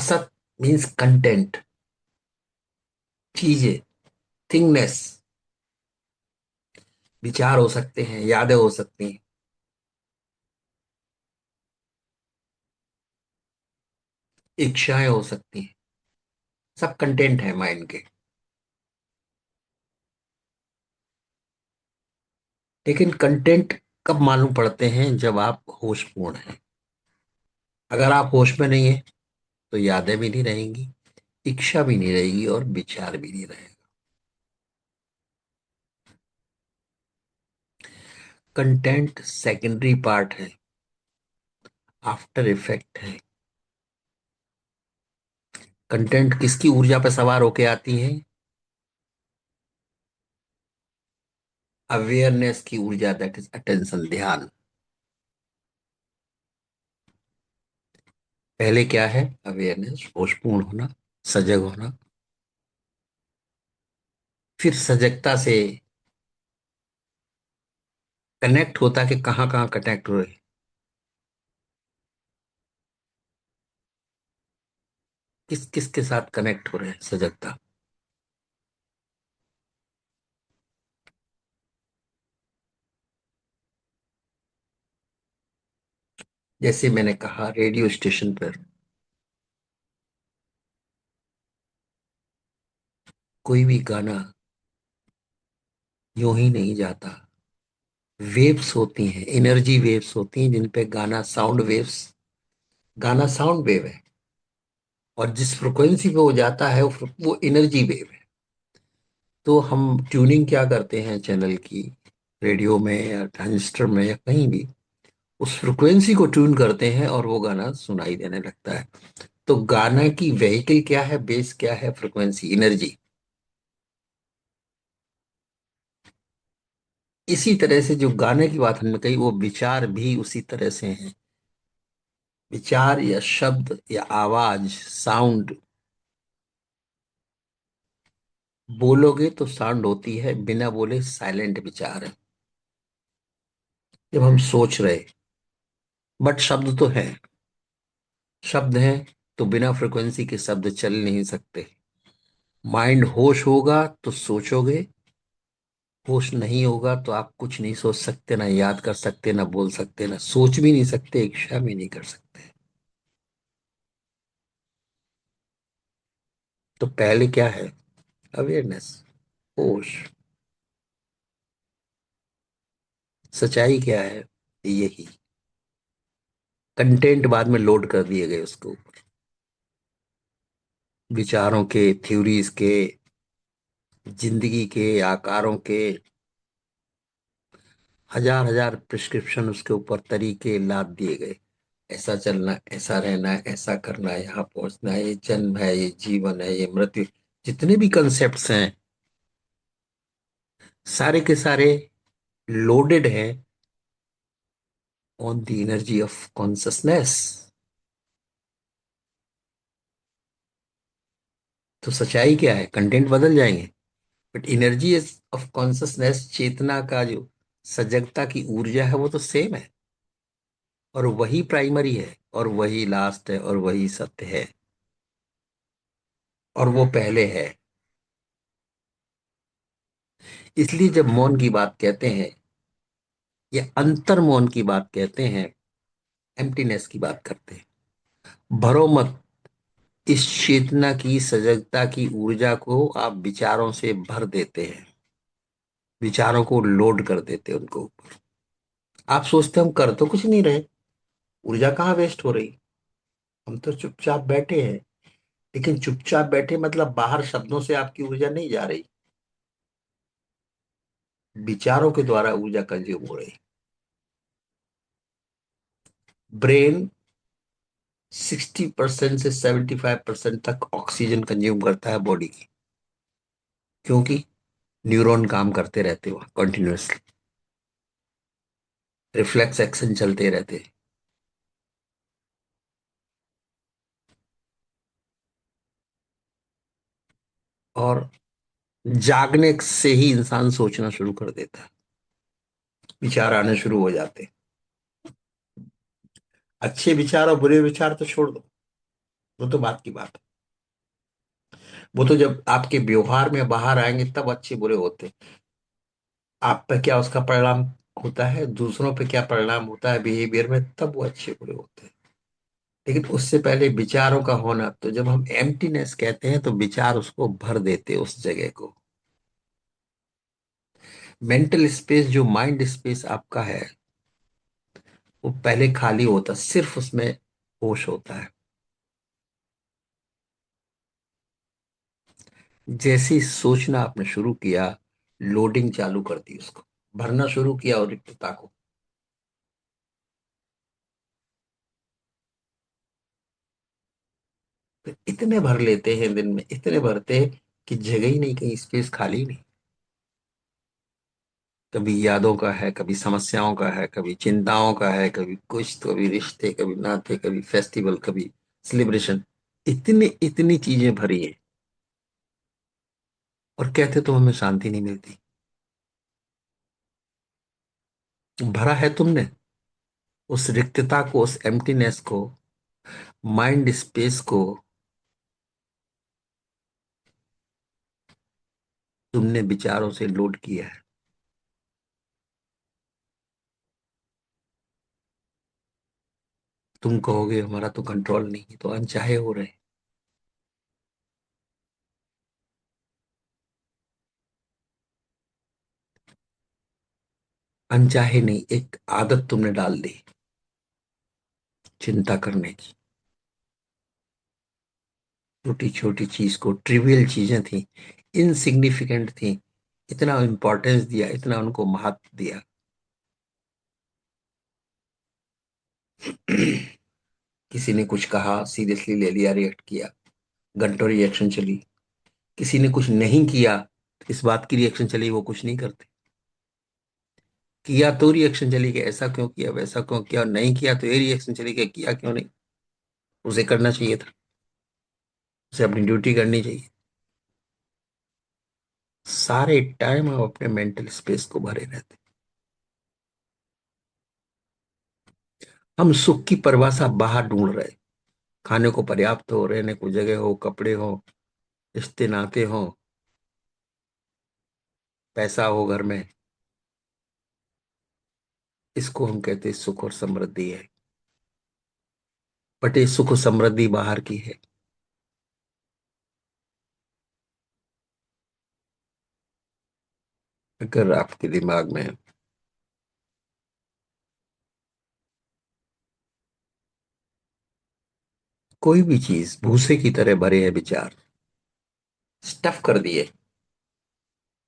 असत means content, चीजें, थिंगनेस। विचार हो सकते हैं, यादें हो सकती हैं, इच्छाएं हो सकती हैं। सब कंटेंट है माइंड के। लेकिन कंटेंट कब मालूम पड़ते हैं? जब आप होशपूर्ण हैं। अगर आप होश में नहीं है तो यादें भी नहीं रहेंगी, इच्छा भी नहीं रहेगी और विचार भी नहीं रहेगा। कंटेंट सेकेंडरी पार्ट है, आफ्टर इफेक्ट है। कंटेंट किसकी ऊर्जा पर सवार होके आती है? अवेयरनेस की ऊर्जा, दैट इज अटेंशन, ध्यान। पहले क्या है? अवेयरनेस, होशपूर्ण होना, सजग होना। फिर सजगता से कनेक्ट होता कि कहाँ कहाँ कनेक्ट हो रहे हैं, किस किस के साथ कनेक्ट हो रहे हैं, सजगता। जैसे मैंने कहा, रेडियो स्टेशन पर कोई भी गाना यूं ही नहीं जाता। वेव्स होती हैं, एनर्जी वेव्स होती हैं, जिन पे गाना, साउंड वेव्स, गाना साउंड वेव है। और जिस फ्रिक्वेंसी पे वो जाता है वो एनर्जी वेव है। तो हम ट्यूनिंग क्या करते हैं चैनल की, रेडियो में या ट्रांजिस्टर में या कहीं भी, उस फ्रिक्वेंसी को ट्यून करते हैं और वो गाना सुनाई देने लगता है। तो गाना की व्हीकल क्या है, बेस क्या है? Frequency, energy. इसी तरह से जो गाने की बात हमने कही, वो विचार भी उसी तरह से हैं। विचार या शब्द या आवाज, साउंड, बोलोगे तो साउंड होती है, बिना बोले साइलेंट विचार है। जब हम सोच रहे, बट शब्द तो है, शब्द हैं, तो बिना फ्रिक्वेंसी के शब्द चल नहीं सकते। माइंड होश होगा तो सोचोगे, होश नहीं होगा तो आप कुछ नहीं सोच सकते, ना याद कर सकते, ना बोल सकते, ना सोच भी नहीं सकते, इच्छा भी नहीं कर सकते। तो पहले क्या है? अवेयरनेस, होश। सच्चाई क्या है? यही। कंटेंट बाद में लोड कर दिए गए उसको, विचारों के, थ्योरीज के, जिंदगी के, आकारों के। हजार हजार प्रिस्क्रिप्शन उसके ऊपर, तरीके लाद दिए गए। ऐसा चलना, ऐसा रहना, ऐसा करना, यहाँ पहुंचना है, ये जन्म है, ये जीवन है, ये मृत्यु। जितने भी कंसेप्ट्स हैं, सारे के सारे लोडेड हैं on the energy of consciousness. तो सच्चाई क्या है? कंटेंट बदल जाएंगे, बट एनर्जी ऑफ कॉन्शसनेस, चेतना का जो सजगता की ऊर्जा है, वो तो सेम है। और वही प्राइमरी है, और वही लास्ट है, और वही सत्य है, और वो पहले है। इसलिए जब मौन की बात कहते हैं या अंतर मौन की बात कहते हैं, एम्प्टीनेस की बात करते हैं, भरो मत। इस चेतना की, सजगता की ऊर्जा को आप विचारों से भर देते हैं, विचारों को लोड कर देते हैं उनको ऊपर। आप सोचते हैं हम कर तो कुछ नहीं रहे, ऊर्जा कहाँ वेस्ट हो रही, हम तो चुपचाप बैठे हैं। लेकिन चुपचाप बैठे मतलब बाहर शब्दों से आपकी ऊर्जा नहीं जा रही, विचारों के द्वारा ऊर्जा कंज्यूम हो रही। ब्रेन 60% से 75% तक ऑक्सीजन कंज्यूम करता है बॉडी की, क्योंकि न्यूरॉन काम करते रहते हो कंटिन्यूअसली, रिफ्लेक्स एक्शन चलते रहते हैं। और जागने से ही इंसान सोचना शुरू कर देता है, विचार आने शुरू हो जाते हैं। अच्छे विचार और बुरे विचार तो छोड़ दो, वो तो बात की बात है। वो तो जब आपके व्यवहार में बाहर आएंगे तब अच्छे बुरे होते हैं। आप पे क्या उसका परिणाम होता है, दूसरों पे क्या परिणाम होता है बिहेवियर में, तब वो अच्छे बुरे होते हैं। लेकिन उससे पहले विचारों का होना, तो जब हम एम्प्टीनेस कहते हैं तो विचार उसको भर देते हैं, उस जगह को। मेंटल स्पेस, जो माइंड स्पेस आपका है, वो पहले खाली होता, सिर्फ उसमें होश होता है। जैसे ही सोचना आपने शुरू किया, लोडिंग चालू कर दी उसको, भरना शुरू किया और रिक्तता को। फिर इतने भर लेते हैं दिन में, इतने भरते हैं कि जगह ही नहीं, कहीं स्पेस खाली नहीं। कभी यादों का है, कभी समस्याओं का है, कभी चिंताओं का है, कभी कुछ, तो कभी रिश्ते, कभी नाते, कभी फेस्टिवल, कभी सेलिब्रेशन। इतनी इतनी चीजें भरी हैं, और कहते तो हमें शांति नहीं मिलती। भरा है तुमने, उस रिक्तता को, उस एम्प्टीनेस को, माइंड स्पेस को तुमने विचारों से लोड किया है। तुम कहोगे हमारा तो कंट्रोल नहीं है, तो अनचाहे हो रहे हैं। अनचाहे नहीं, एक आदत तुमने डाल दी चिंता करने की। छोटी छोटी चीज को, ट्रिवियल चीजें थी, इनसिग्निफिकेंट थी, इतना इंपॉर्टेंस दिया, इतना उनको महत्व दिया। किसी ने कुछ कहा, सीरियसली ले लिया, रिएक्ट किया, घंटों रिएक्शन चली। किसी ने कुछ नहीं किया, इस बात की रिएक्शन चली वो कुछ नहीं करते। किया तो रिएक्शन चली कि ऐसा क्यों किया, वैसा क्यों किया, और नहीं किया तो ये रिएक्शन चली कि किया क्यों नहीं। उसे करना चाहिए था, उसे अपनी ड्यूटी करनी चाहिए। सारे टाइम हम अपने मेंटल स्पेस को भरे रहते। हम सुख की परिभाषा बाहर ढूंढ रहे। खाने को पर्याप्त हो, रहने को जगह हो, कपड़े हो, रिश्ते नाते हो, पैसा हो घर में, इसको हम कहते हैं सुख और समृद्धि है। बट ये सुख और समृद्धि बाहर की है। अगर आपके दिमाग में कोई भी चीज भूसे की तरह भरे हैं विचार, स्टफ कर दिए,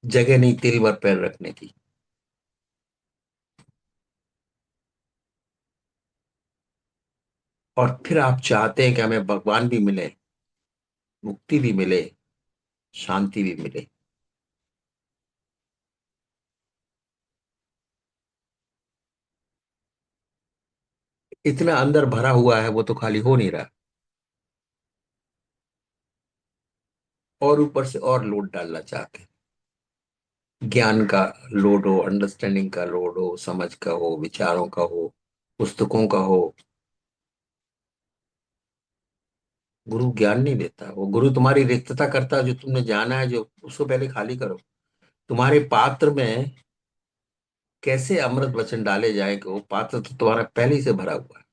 जगह नहीं तिल भर पैर रखने की, और फिर आप चाहते हैं कि हमें भगवान भी मिले, मुक्ति भी मिले, शांति भी मिले, इतना अंदर भरा हुआ है, वो तो खाली हो नहीं रहा। और ऊपर से और लोड डालना चाहते हैं। ज्ञान का लोड हो, अंडरस्टैंडिंग का लोड हो, समझ का हो, विचारों का हो, पुस्तकों का हो। गुरु ज्ञान नहीं देता, वो गुरु तुम्हारी रिक्तता करता है, जो तुमने जाना है, जो उसको पहले खाली करो। तुम्हारे पात्र में कैसे अमृत वचन डाले जाए कि वो पात्र तो तुम्हारा पहले ही से भरा हुआ है,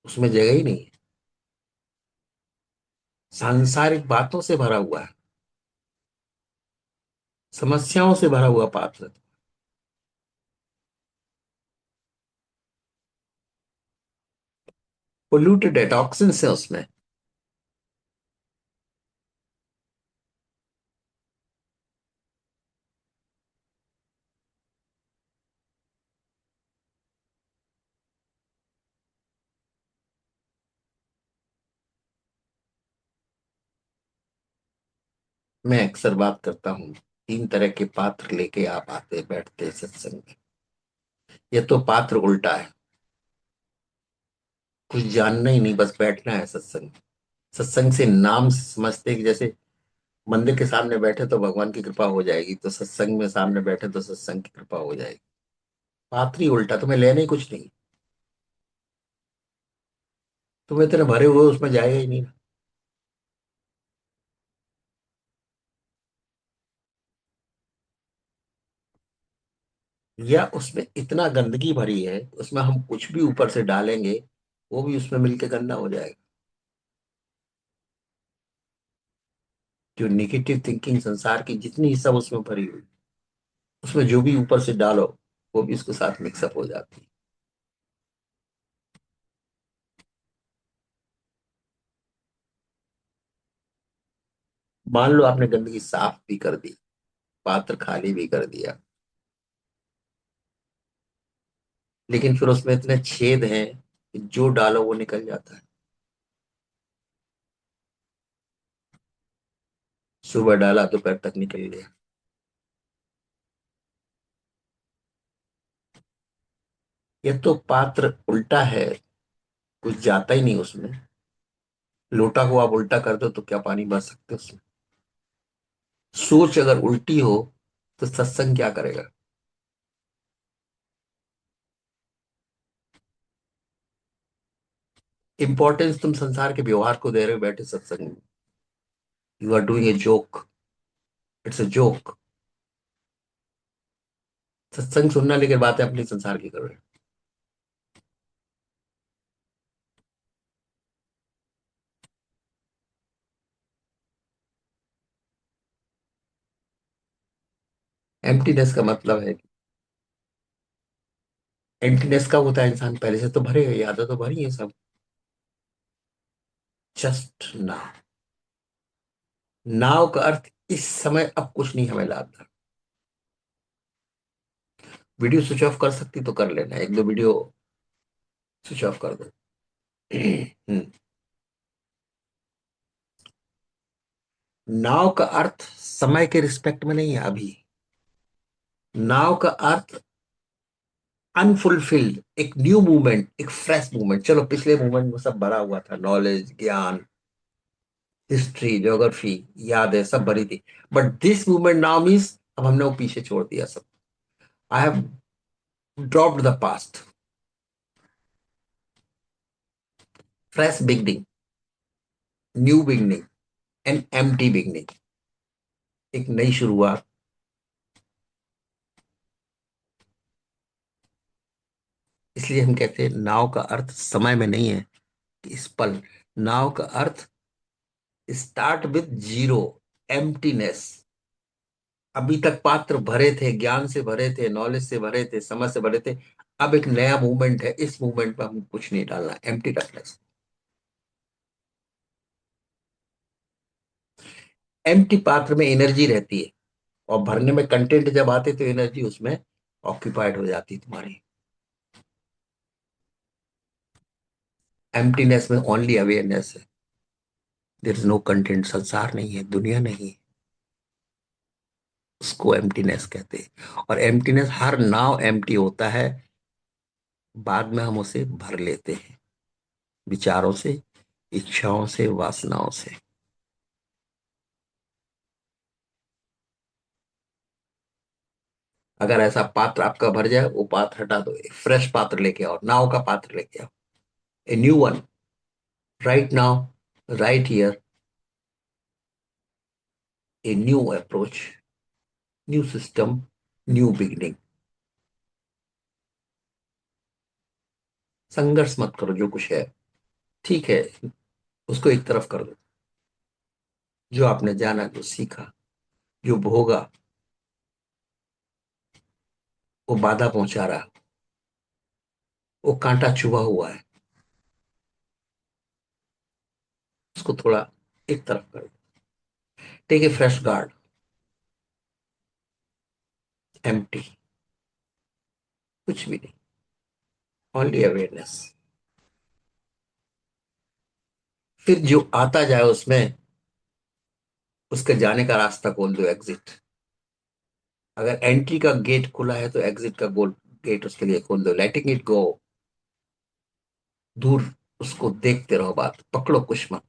उसमें जगह ही नहीं है। सांसारिक बातों से भरा हुआ है, समस्याओं से भरा हुआ पात्र। पोल्यूटेड है, टॉक्सिन्स है उसमें। मैं अक्सर बात करता हूँ, तीन तरह के पात्र लेके आप आते बैठते हैं सत्संग में। ये तो पात्र उल्टा है, कुछ जानना ही नहीं, बस बैठना है सत्संग में। सत्संग से नाम से समझते हैं कि जैसे मंदिर के सामने बैठे तो भगवान की कृपा हो जाएगी, तो सत्संग में सामने बैठे तो सत्संग की कृपा हो जाएगी। पात्र ही उल्टा, तुम्हें लेना ही कुछ नहीं। तुम इतने भरे हुए हो, उसमें जाएगा ही नहीं। या उसमें इतना गंदगी भरी है, उसमें हम कुछ भी ऊपर से डालेंगे वो भी उसमें मिलके गंदा हो जाएगा। जो निगेटिव थिंकिंग संसार की जितनी सब उसमें भरी हुई, उसमें जो भी ऊपर से डालो वो भी उसके साथ मिक्सअप हो जाती है। मान लो आपने गंदगी साफ भी कर दी, पात्र खाली भी कर दिया, लेकिन फिर उसमें इतने छेद हैं कि जो डालो वो निकल जाता है। सुबह डाला दोपहर तक निकल गया। ये तो पात्र उल्टा है, कुछ जाता ही नहीं उसमें। लोटा को आप उल्टा कर दो तो क्या पानी बह सकते उसमें? सोच अगर उल्टी हो तो सत्संग क्या करेगा? इंपॉर्टेंस तुम संसार के व्यवहार को दे रहे हो बैठे सत्संग में। You are doing a joke, it's a joke. सत्संग सुनना, लेकिन बातें अपनी संसार की कर रहे हो। एम्प्टीनेस का मतलब है, एम्प्टीनेस का होता है इंसान पहले से तो भरे है, यादें तो भरी है सब। Just now. नाव का अर्थ इस समय अब कुछ नहीं हमें लाना। वीडियो स्विच ऑफ कर सकती तो कर लेना, एक दो वीडियो स्विच ऑफ कर दो। हम्म। नाव का अर्थ समय के रिस्पेक्ट में नहीं है अभी। नाव का अर्थ अनफुलफिल्ड, एक न्यू मूवमेंट, एक फ्रेश मूवमेंट। चलो पिछले मूवमेंट में सब भरा हुआ था, नॉलेज, ज्ञान, हिस्ट्री, ज्योग्राफी, याद है सब भरी थी। But this movement now means अब हमने वो पीछे छोड़ दिया सब। I have dropped the past. Fresh beginning, new beginning, an empty beginning, एक नई शुरुआत। इसलिए हम कहते हैं नाव का अर्थ समय में नहीं है कि इस पल। नाव का earth start with zero, emptiness. अभी तक पात्र भरे थे, ज्ञान से भरे थे, नॉलेज से भरे थे, समझ से भरे थे। अब एक नया मूवमेंट है, इस मूवमेंट में हम कुछ नहीं डालना, एम्प्टी रखना है। एम्प्टी पात्र में एनर्जी रहती है, और भरने में कंटेंट जब आते तो एनर्जी उसमें ऑक्यूपाइड हो जाती है तुम्हारी। एम्प्टीनेस में ओनली अवेयरनेस है, देयर इज नो कंटेंट। संसार नहीं है, दुनिया नहीं है, उसको एम्प्टीनेस कहते हैं। और एम्प्टीनेस, हर नाव एम्प्टी होता है, बाद में हम उसे भर लेते हैं विचारों से, इच्छाओं से, वासनाओं से। अगर ऐसा पात्र आपका भर जाए, वो पात्र हटा दो, एक फ्रेश पात्र लेके आओ, नाव का पात्र लेके आओ, a new one, right now, right here, a new approach, new system, new beginning. संघर्ष मत करो, जो कुछ है ठीक है, उसको एक तरफ कर दो। जो आपने जाना, जो सीखा, जो भोगा, वो बाधा पहुंचा रहा, वो कांटा चुभा हुआ है, उसको थोड़ा एक तरफ कर दो। Take a fresh guard, empty, कुछ भी नहीं, ओनली अवेयरनेस। फिर जो आता जाए उसमें, उसके जाने का रास्ता खोल दो, एग्जिट। अगर एंट्री का गेट खुला है तो एग्जिट का गोल गेट उसके लिए खोल दो, लेटिंग इट गो। दूर उसको देखते रहो, बात पकड़ो कुछ मत।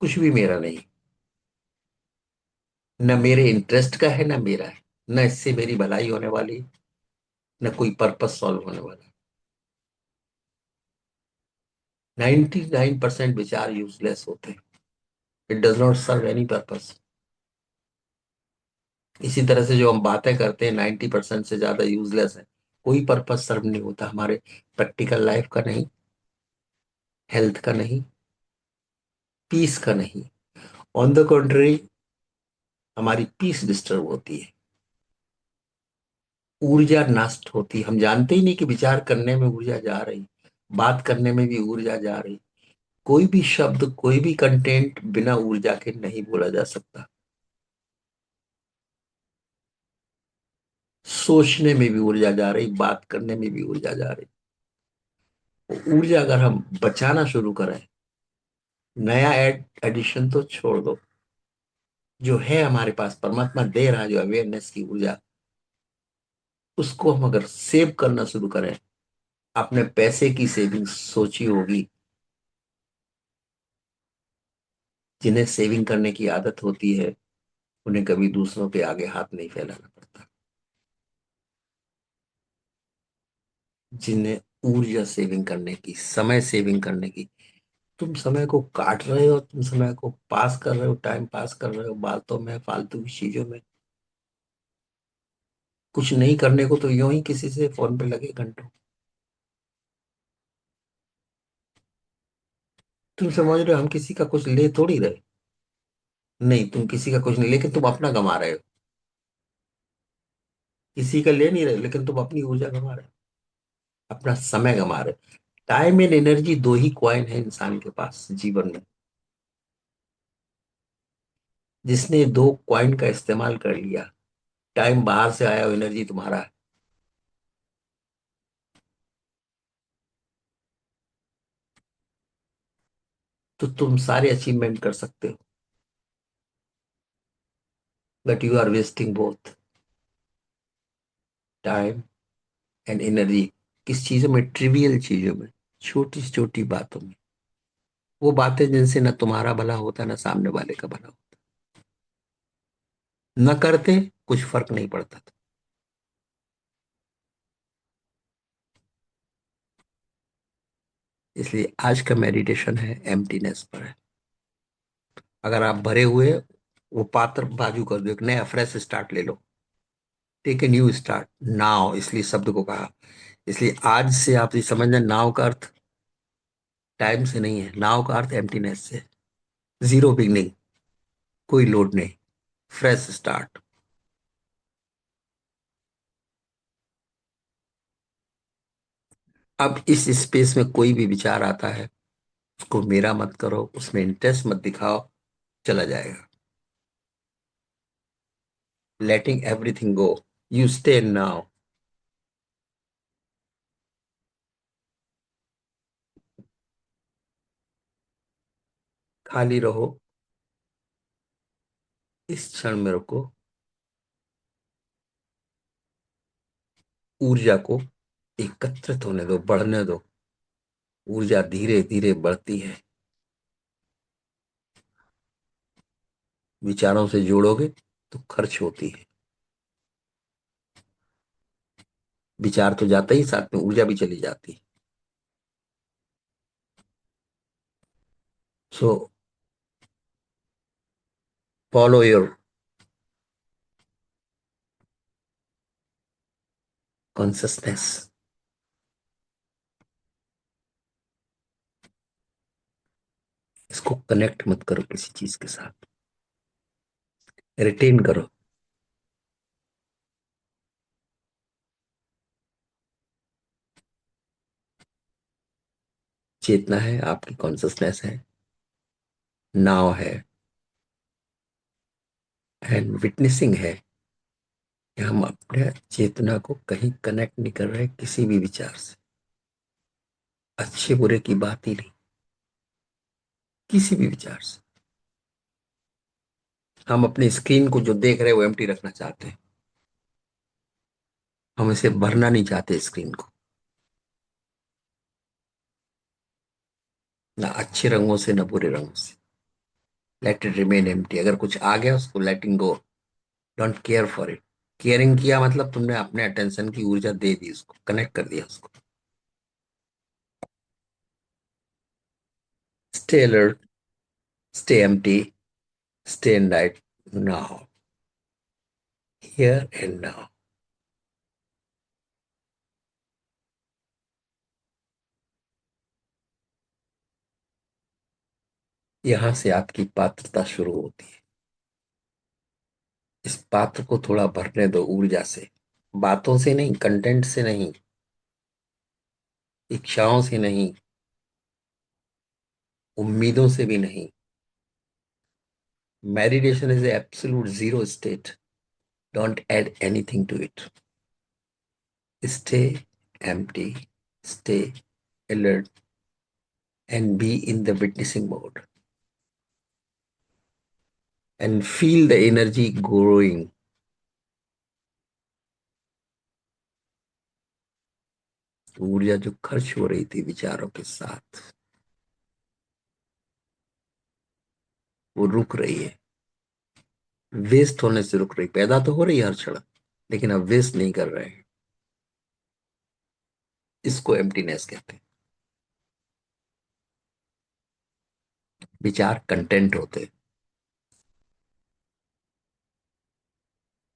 कुछ भी मेरा नहीं, न मेरे इंटरेस्ट का है, न मेरा है, न इससे मेरी भलाई होने वाली, न कोई पर्पस सॉल्व होने वाला। 99% विचार यूजलेस होते हैं। It does not serve any purpose. इसी तरह से जो हम बातें करते हैं 90% से ज्यादा यूजलेस है। कोई पर्पस सर्व नहीं होता हमारे, प्रैक्टिकल लाइफ का नहीं, हेल्थ का नहीं, पीस का नहीं। ऑन द कॉन्ट्री, हमारी पीस डिस्टर्ब होती है, ऊर्जा नष्ट होती है। हम जानते ही नहीं कि विचार करने में ऊर्जा जा रही, बात करने में भी ऊर्जा जा रही। कोई भी शब्द, कोई भी कंटेंट बिना ऊर्जा के नहीं बोला जा सकता। सोचने में भी ऊर्जा जा रही, बात करने में भी ऊर्जा जा रही। वो ऊर्जा अगर हम बचाना शुरू करें, नया एडिशन तो छोड़ दो, जो है हमारे पास परमात्मा दे रहा है, जो अवेयरनेस की ऊर्जा, उसको हम अगर सेव करना शुरू करें। आपने पैसे की सेविंग सोची होगी, जिन्हें सेविंग करने की आदत होती है उन्हें कभी दूसरों के आगे हाथ नहीं फैलाना पड़ता। जिन्हें ऊर्जा सेविंग करने की, समय सेविंग करने की, तुम समय को काट रहे हो, तुम समय को पास कर रहे हो, टाइम पास कर रहे हो बातों में, फालतू की चीजों में। कुछ नहीं करने को तो यूं ही किसी से फोन पे लगे घंटों। तुम समझ रहे हो हम किसी का कुछ ले थोड़ी रहे। नहीं, तुम किसी का कुछ नहीं, लेकिन तुम अपना गंवा रहे हो। किसी का ले नहीं रहे लेकिन तुम अपनी ऊर्जा गंवा रहे हो, अपना समय गंवा रहे हो। टाइम एंड एनर्जी दो ही कॉइन है इंसान के पास जीवन में। जिसने दो कॉइन का इस्तेमाल कर लिया, टाइम बाहर से आया और एनर्जी तुम्हारा है, तो तुम सारे अचीवमेंट कर सकते हो। But you are wasting both time and energy. किस चीजों में? ट्रिवियल चीजों में, छोटी से छोटी बातों में। वो बातें जिनसे न तुम्हारा भला होता न सामने वाले का भला होता। न करते कुछ फर्क नहीं पड़ता था। इसलिए आज का मेडिटेशन है एम्प्टीनेस पर है। अगर आप भरे हुए, वो पात्र बाजू कर दो, एक नया फ्रेश स्टार्ट ले लो। Take a new start now, इसलिए शब्द को कहा। इसलिए आज से आप ये समझना, नाव का अर्थ टाइम से नहीं है, नाव का अर्थ एम्प्टीनेस से। जीरो बिगनिंग, कोई लोड नहीं, फ्रेश स्टार्ट। अब इस स्पेस में कोई भी विचार आता है, उसको मेरा मत करो, उसमें इंटरेस्ट मत दिखाओ, चला जाएगा। Letting everything go, you stay now. खाली रहो, इस क्षण में रुको, ऊर्जा को एकत्रित होने दो, बढ़ने दो। ऊर्जा धीरे धीरे बढ़ती है। विचारों से जोड़ोगे तो खर्च होती है। विचार तो जाता ही, साथ में ऊर्जा भी चली जाती है। So follow your consciousness. इसको कनेक्ट मत करो किसी चीज के साथ, रिटेन करो। चेतना है, आपकी कॉन्सियसनेस है, नाव है, एंड विटनेसिंग है कि हम अपने चेतना को कहीं कनेक्ट नहीं कर रहे किसी भी विचार से। अच्छे बुरे की बात ही नहीं, किसी भी विचार से। हम अपने स्क्रीन को जो देख रहे हैं वो एम्प्टी रखना चाहते हैं। हम इसे भरना नहीं चाहते स्क्रीन को, ना अच्छे रंगों से ना बुरे रंगों से। Let it remain empty. अगर कुछ आ गया उसको letting go, don't care for it. Caring किया मतलब तुमने अपने अटेंशन की ऊर्जा दे दी, उसको कनेक्ट कर दिया उसको। Stay alert, stay empty, stay in right now, here and now. यहां से आपकी पात्रता शुरू होती है। इस पात्र को थोड़ा भरने दो ऊर्जा से, बातों से नहीं, कंटेंट से नहीं, इच्छाओं से नहीं, उम्मीदों से भी नहीं। Meditation is a absolute zero state. Don't add anything to it. Stay empty, stay alert, and be in the witnessing mode. And feel the energy growing. ऊर्जा जो खर्च हो रही थी विचारों के साथ, वो रुक रही है। वेस्ट होने से रुक रही, पैदा तो हो रही है हर क्षण, लेकिन अब वेस्ट नहीं कर रहे हैं। इसको एम्प्टीनेस कहते हैं। विचार कंटेंट होते हैं।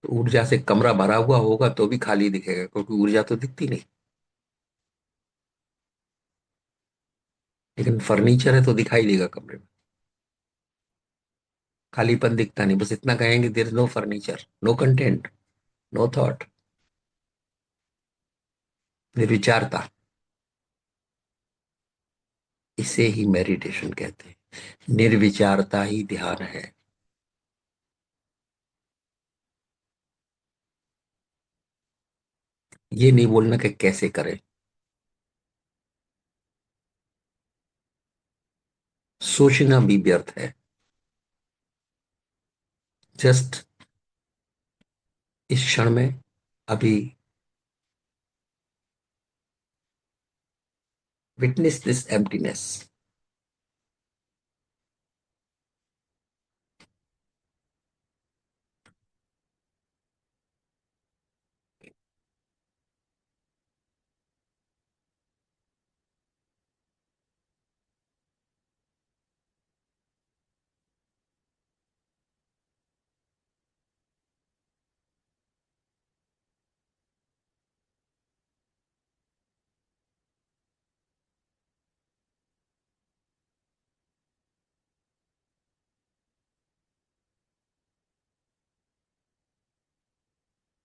तो ऊर्जा से कमरा भरा हुआ होगा तो भी खाली दिखेगा, क्योंकि ऊर्जा तो दिखती नहीं। लेकिन फर्नीचर है तो दिखाई देगा कमरे में। खालीपन दिखता नहीं, बस इतना कहेंगे there is no furniture, no content, no thought. निर्विचारता, इसे ही मेडिटेशन कहते हैं। निर्विचारता ही ध्यान है। ये नहीं बोलना कि कैसे करें, सोचना भी व्यर्थ है। जस्ट इस क्षण में, अभी, विटनेस दिस एम्प्टीनेस।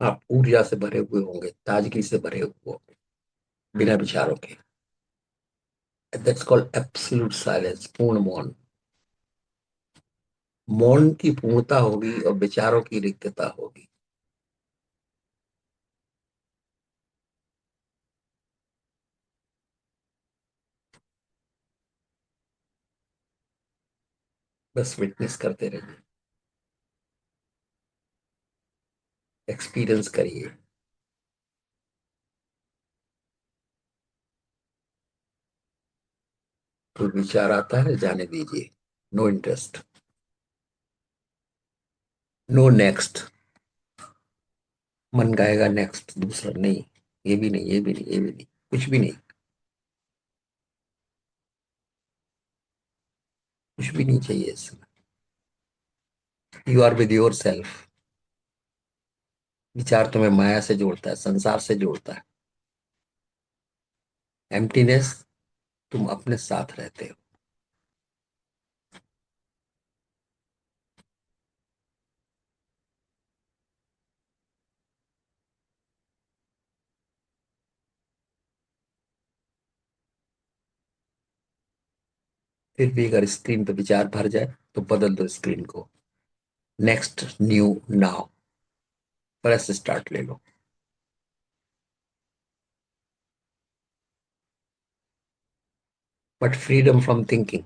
आप ऊर्जा से भरे हुए होंगे, ताजगी से भरे हुए होंगे, बिना विचारों के। दैट्स कॉल्ड एब्सोल्यूट साइलेंस, पूर्ण मौन। मौन की पूर्णता होगी और विचारों की रिक्तता होगी। बस विटनेस करते रहिए, एक्सपीरियंस करिए। कोई विचार आता है, जाने दीजिए। No interest, no next. मन गाएगा नेक्स्ट, दूसरा नहीं, ये भी नहीं, ये भी नहीं, ये भी नहीं, कुछ भी नहीं। कुछ भी नहीं चाहिए इस समय। You are with yourself. विचार तुम्हें माया से जोड़ता है, संसार से जोड़ता है। एम्प्टीनेस, तुम अपने साथ रहते हो। फिर भी अगर स्क्रीन पे विचार भर जाए तो बदल दो स्क्रीन को। Next, new, now, fresh start ले लो। But freedom from thinking.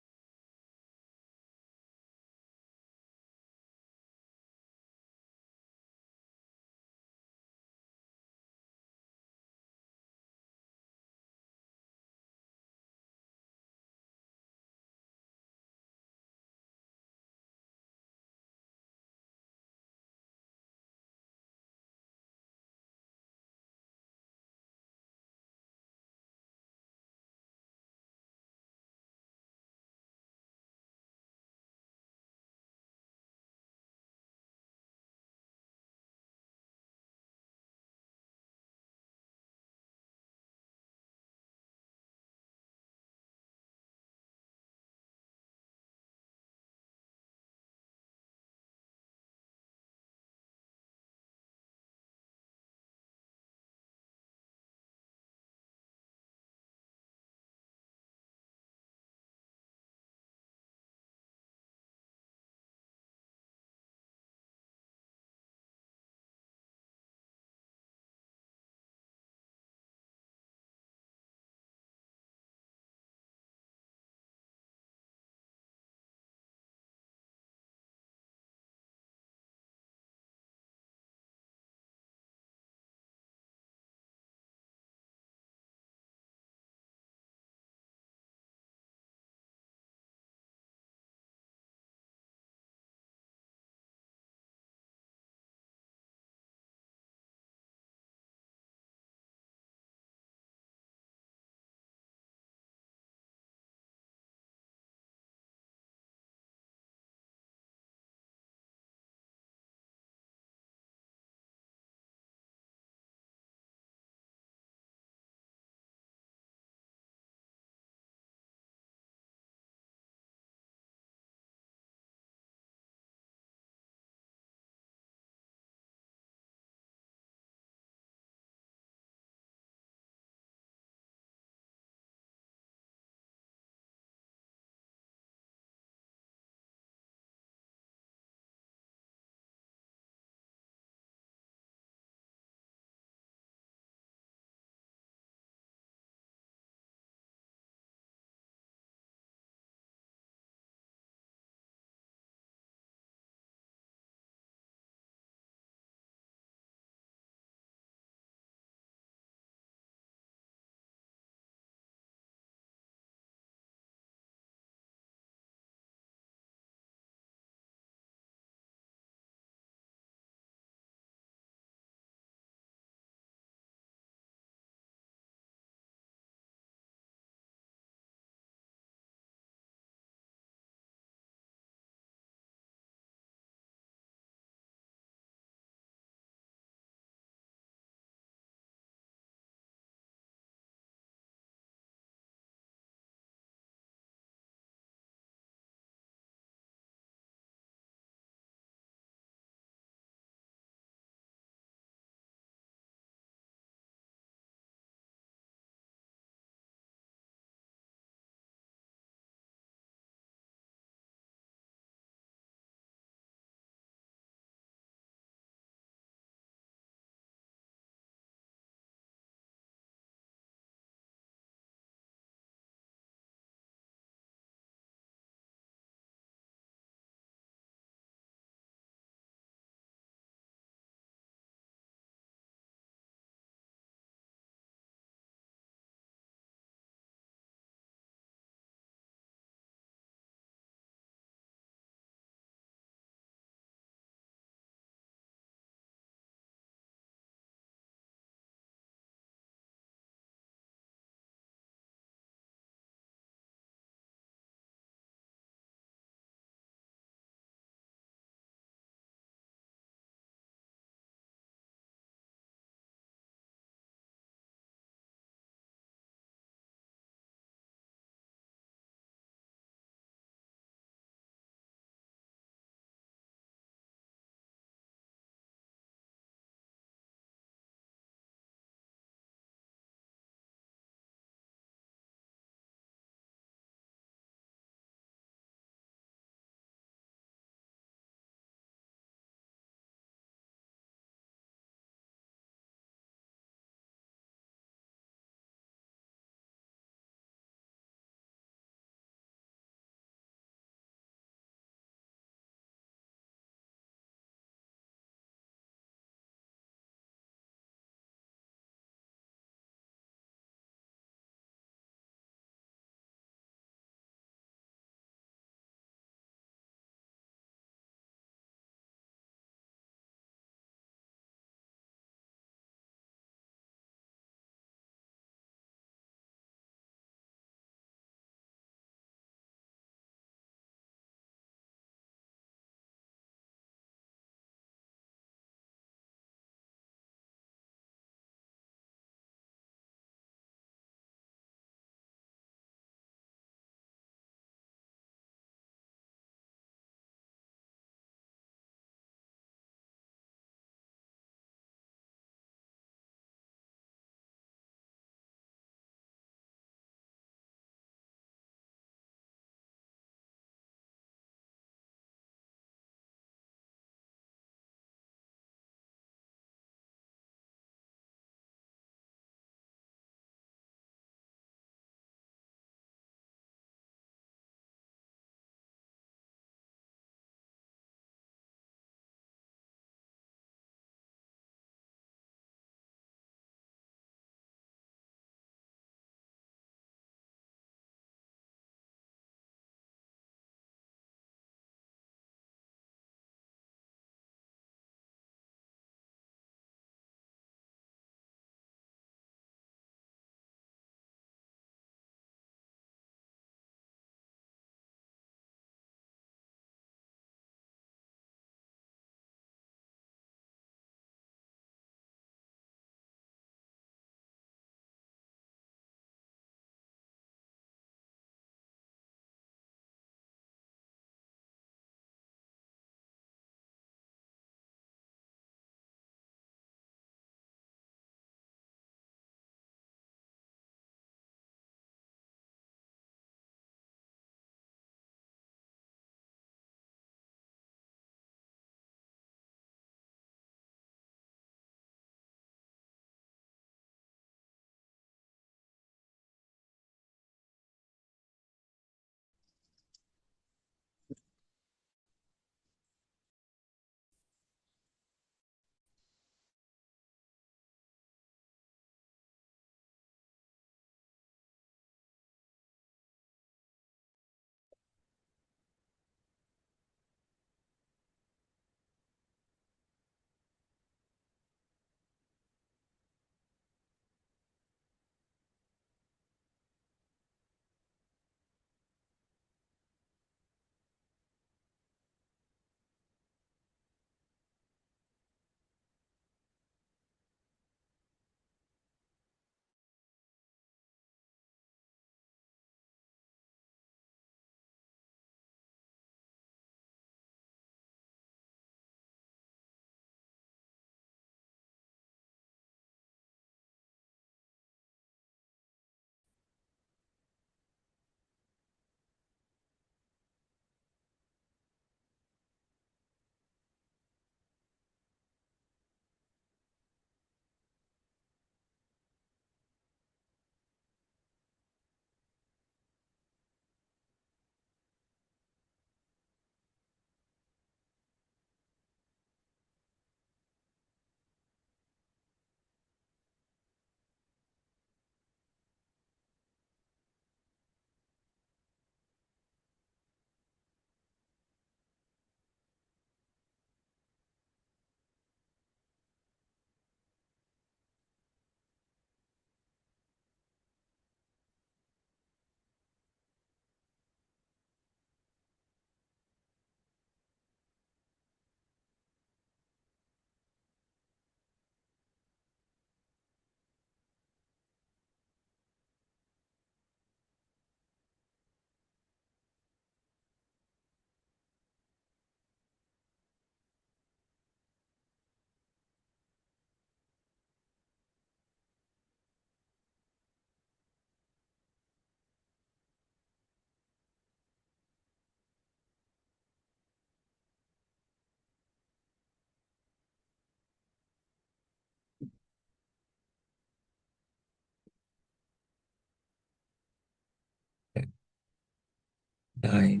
9,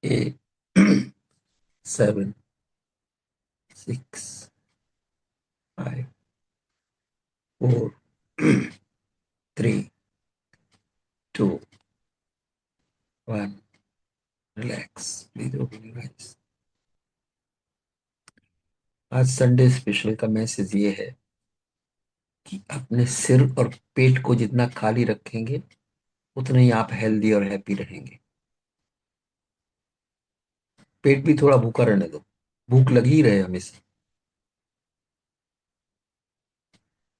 8, 7, 6, 5, 4, 3, 2, 1। Relax, breathe open your eyes. आज संडे स्पेशल का मैसेज ये है कि अपने सिर और पेट को जितना खाली रखेंगे उतना ही आप हेल्दी और हैप्पी रहेंगे। पेट भी थोड़ा भूखा रहने दो, भूख लगी ही रहे हमेशा।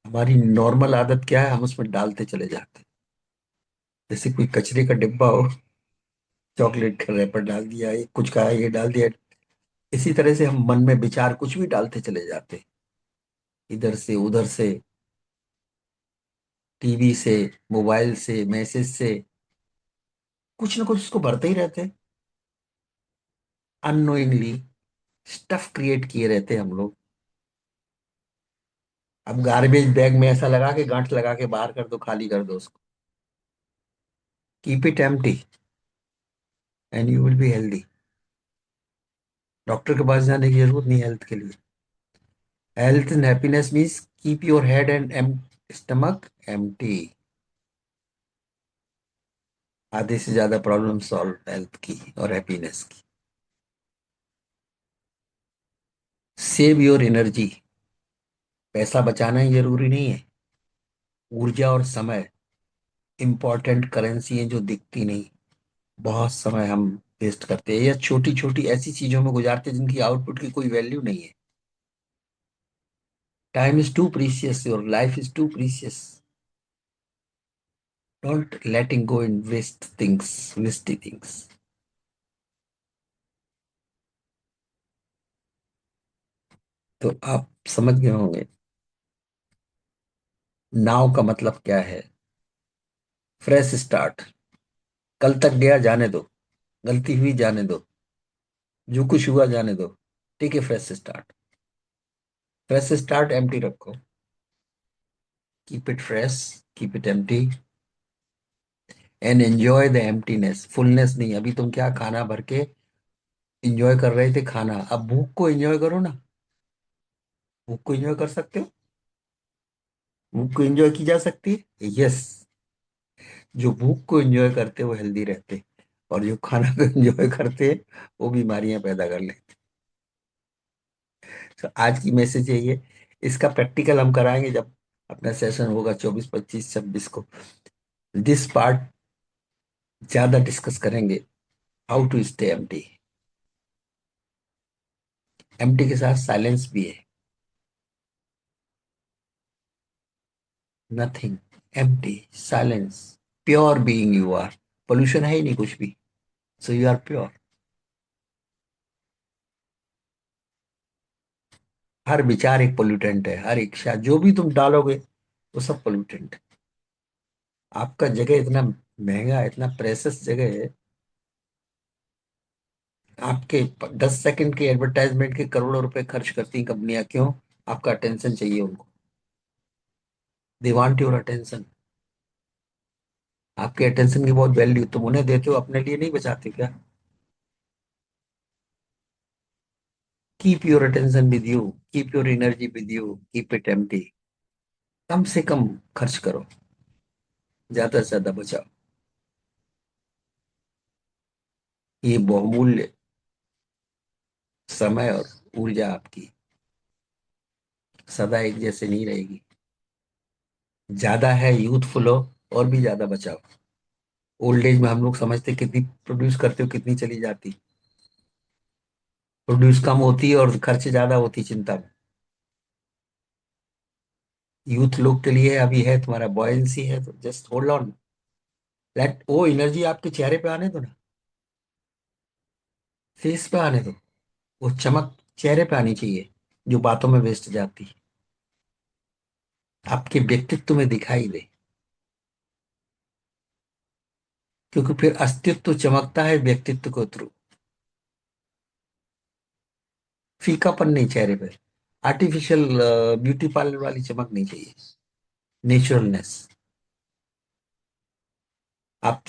हमारी नॉर्मल आदत क्या है, हम उसमें डालते चले जाते हैं। जैसे कोई कचरे का डिब्बा हो, चॉकलेट का रैपर डाल दिया, ये कुछ खाया ये डाल दिया। इसी तरह से हम मन में विचार कुछ भी डालते चले जाते हैं, इधर से उधर से, टीवी से, मोबाइल से, मैसेज से, कुछ ना कुछ उसको भरते ही रहते हैं। अननोइंगली स्टफ क्रिएट किए रहते हैं हम लोग। अब गार्बेज बैग में ऐसा लगा के गांठ लगा के बाहर कर दो, खाली कर दो उसको। Keep it empty and you will be healthy. Doctor के पास जाने की जरूरत नहीं हेल्थ के लिए। Health and happiness means keep your head and stomach empty. आधे से ज्यादा प्रॉब्लम सॉल्व हेल्थ की और हैप्पीनेस की। Save your energy. पैसा बचाना ही जरूरी नहीं है। ऊर्जा और समय इंपॉर्टेंट करेंसी है जो दिखती नहीं। बहुत समय हम वेस्ट करते हैं या छोटी छोटी ऐसी चीजों में गुजारते हैं जिनकी आउटपुट की कोई वैल्यू नहीं है। Time is too precious, your life is too precious. Don't letting go in waste things, wasty things. तो आप समझ गए होंगे नाव का मतलब क्या है। Fresh start. कल तक गया जाने दो, गलती हुई जाने दो, जो कुछ हुआ जाने दो। ठीक है, fresh start. Fresh start empty रखो। Keep it fresh, keep it empty and enjoy the emptiness. Fullness नहीं, अभी तुम क्या खाना भर के एंजॉय कर रहे थे खाना, अब भूख को एंजॉय करो ना। भूख को एंजॉय कर सकते हो। भूख को एंजॉय की जा सकती है, यस। जो भूख को एंजॉय करते हैं वो हेल्दी रहते हैं, और जो खाना को एंजॉय करते हैं वो बीमारियां पैदा कर लेते हैं। तो आज की मैसेज यही है। इसका प्रैक्टिकल हम कराएंगे जब अपना सेशन होगा 24, 25, 26 को। दिस पार्ट ज्यादा डिस्कस करेंगे, how to stay empty. Empty के साथ साइलेंस भी है। Nothing, empty, silence, pure being you are. Pollution है ही नहीं कुछ भी, सो यू आर प्योर। हर विचार एक पोल्यूटेंट है, हर इच्छा जो भी तुम डालोगे वो सब पोल्यूटेंट है। आपका जगह इतना महंगा, इतना प्रेसियस जगह है। आपके 10 सेकंड के एडवर्टाइजमेंट के करोड़ों रुपए खर्च करती कंपनियां, क्यों? आपका अटेंशन चाहिए उनको। They want your attention. आपके अटेंशन की बहुत वैल्यू तुम उन्हें देते हो, अपने लिए नहीं बचाते क्या? Keep your attention with you, keep your energy with you, keep it empty. कम से कम खर्च करो, ज्यादा से ज्यादा बचाओ। ये बहुमूल्य समय और ऊर्जा आपकी सदा एक जैसे नहीं रहेगी। ज्यादा है, यूथफुल हो, और भी ज्यादा बचाओ। ओल्ड एज में हम लोग समझते कितनी प्रोड्यूस करते हो कितनी चली जाती। प्रोड्यूस कम होती है और खर्च ज्यादा होती चिंता में। यूथ लोग के लिए अभी है, तुम्हारा बॉयंसी है तो जस्ट होल्ड ऑन। लेट वो एनर्जी आपके चेहरे पे आने दो ना, फेस पे आने दो। वो चमक चेहरे पे आनी चाहिए जो बातों में वेस्ट जाती है, आपके व्यक्तित्व में दिखाई दे। क्योंकि फिर अस्तित्व चमकता है व्यक्तित्व के थ्रू। फीकापन नहीं चेहरे पे, आर्टिफिशियल ब्यूटी पार्लर वाली चमक नहीं चाहिए, नेचुरलनेस। आप